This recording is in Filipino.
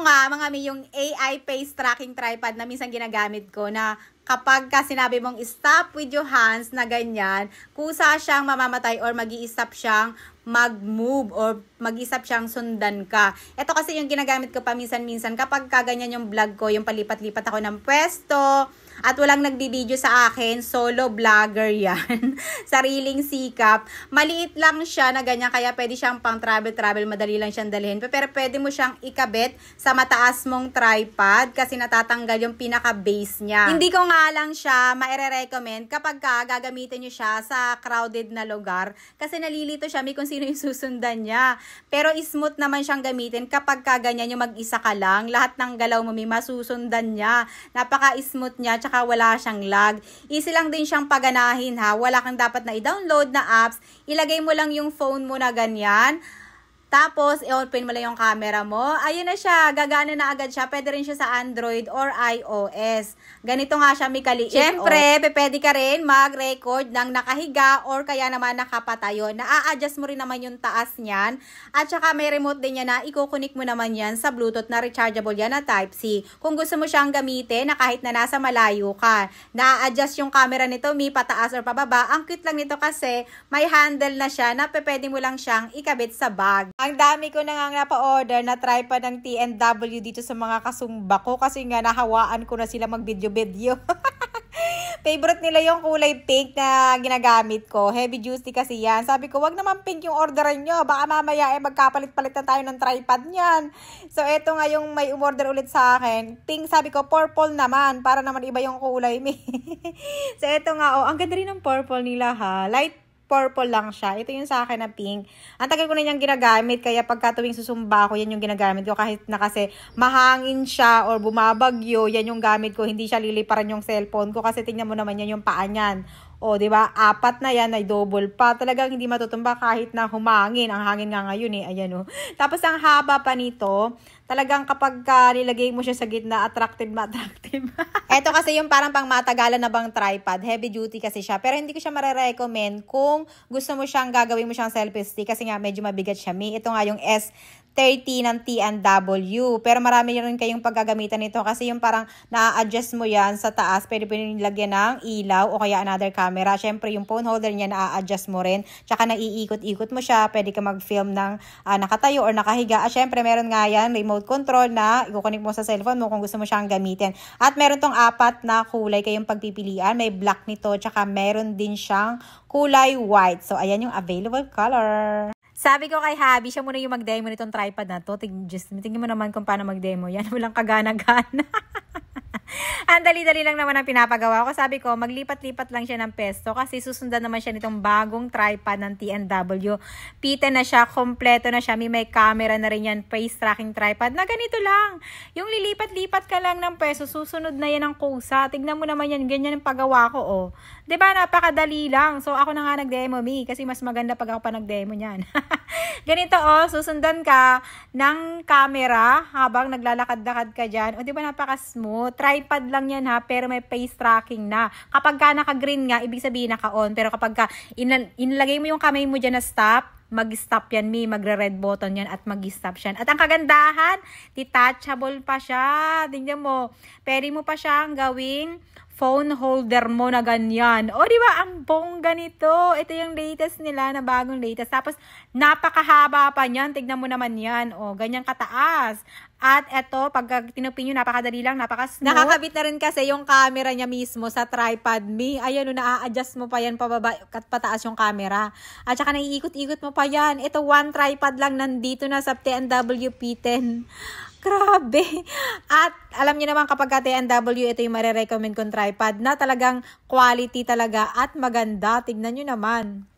nga, mga mi, yung AI face tracking tripod na minsan ginagamit ko na kapag ka sinabi mong stop with your hands na ganyan, kusa siyang mamamatay or mag-i-stop siyang mag-move or mag-isap siyang sundan ka. Ito kasi yung ginagamit ko pa minsan-minsan kapag kaganyan yung vlog ko, yung palipat-lipat ako ng pwesto at walang nagbibideo sa akin, solo vlogger yan. Sariling sikap. Maliit lang siya na ganyan, kaya pwede siyang pang travel-travel, madali lang siyang dalhin. Pero pwede mo siyang ikabit sa mataas mong tripod kasi natatanggal yung pinaka-base niya. Hindi ko nga lang siya maire-recommend kapag gagamitin nyo siya sa crowded na lugar kasi nalilito siya kung sino yung susundan niya. Pero smooth naman siyang gamitin kapag kaganyan yung mag-isa ka lang. Lahat ng galaw mo may masusundan niya. Napaka-smooth niya, tsaka wala siyang lag. Easy lang din siyang paganahin ha. Wala kang dapat na i-download na apps. Ilagay mo lang yung phone mo na ganyan. Tapos, i-open mo lang yung camera mo. Ayun na siya. Gagana na agad siya. Pwede rin siya sa Android or iOS. Ganito nga siya, may kaliit. Siyempre, pwede ka rin mag-record ng nakahiga or kaya naman nakapatayo. Na-a-adjust mo rin naman yung taas niyan. At saka may remote din yan na ikukunik mo naman yan sa Bluetooth na rechargeable yan na Type-C. Kung gusto mo siyang gamitin na kahit na nasa malayo ka, na-a-adjust yung camera nito, may pataas or pababa. Ang cute lang nito kasi may handle na siya na pwede mo lang siyang ikabit sa bag. Ang dami ko na nga napa-order na tripod ng TNW dito sa mga kasumba ko kasi nga nahawaan ko na sila mag-video-video. Favorite nila yung kulay pink na ginagamit ko. Heavy duty kasi yan. Sabi ko, wag naman pink yung orderan nyo. Baka mamaya magkapalit-palit na tayo ng tripod niyan. So, eto nga yung may umorder ulit sa akin. Pink, sabi ko, purple naman. Para naman iba yung kulay. So, eto nga, ang ganda rin ng purple nila ha. Light purple lang siya. Ito yung sa akin na pink. Ang tagal ko na niyang ginagamit, kaya pagka tuwing susumba ko, yan yung ginagamit ko. Kahit na kasi mahangin siya or bumabagyo, yan yung gamit ko. Hindi siya liliparan yung cellphone ko kasi tingnan mo naman yan yung paa niyan. O, di ba? 4 na yan, ay double pa. Talagang hindi matutumba kahit na humangin. Ang hangin nga ngayon ayan o. Tapos ang haba pa nito, talagang kapag nilagay mo siya sa gitna, attractive. Ito kasi yung parang pang matagalan na bang tripod. Heavy duty kasi siya. Pero hindi ko siya marirecommend kung gusto mo siyang gagawin mo siyang selfie stick kasi nga medyo mabigat siya. Ito nga yung S30 ng TNW. Pero marami rin kayong paggagamitan nito kasi yung parang na-adjust mo yan sa taas. Pwede nilagyan ng ilaw o kaya another camera. Siyempre yung phone holder niya na-adjust mo rin. Tsaka naiikot-ikot mo siya. Pwede ka mag-film ng nakatayo or nakahiga. At siyempre meron nga yan remote control na ikukunik mo sa cellphone mo kung gusto mo siyang gamitin. At meron tong 4 na kulay kayong pagpipilian. May black nito. Tsaka meron din siyang kulay white. So ayan yung available color. Sabi ko kay Habi, siya muna yung mag-demo nitong tripod na to. Tingnan mo naman kung paano mag-demo yan. Walang kagana-gana. Ang dali-dali lang naman ang pinapagawa ko. Sabi ko, maglipat-lipat lang siya ng pesto kasi susundan naman siya nitong bagong tripod ng TNW. Pita na siya, kompleto na siya. May camera na rin yan, face tracking tripod na ganito lang. Yung lilipat-lipat ka lang ng peso, susunod na yan ang kusa. Tignan mo naman yan, ganyan ang pagawa ko, oh. Diba, napakadali lang. So, ako na nga nag-demo, kasi mas maganda pag ako pa nag-demo niyan. Ganito, oh, susundan ka ng camera habang naglalakad-lakad ka dyan. O, diba, napaka-smooth. Tripod lang yan, ha, pero may face tracking na. Kapag ka naka-green nga, ibig sabihin naka-on. Pero kapag ka inilagay mo yung kamay mo dyan na stop, mag-stop yan, magre-red button yan at mag-stop yan. At ang kagandahan, detachable pa siya. Tingnan mo, pwede mo pa siyang gawing phone holder mo na ganyan. O, di ba? Ang bongga nito. Ito yung latest nila na bagong latest. Tapos, napakahaba pa niyan. Tignan mo naman yan. O, ganyan kataas. At eto, pag tinupin nyo, napakadali lang, napaka-smooth. Nakakabit na rin kasi yung camera niya mismo sa tripod. Ayan, na-a-adjust mo pa yan pababa at pataas yung camera. At saka naiikot-ikot mo pa yan. Ito, one tripod lang nandito na sa TNW P10. Grabe. At alam niyo naman kapag TNW, ito yung marirecommend kong tripod na talagang quality talaga at maganda. Tignan nyo naman.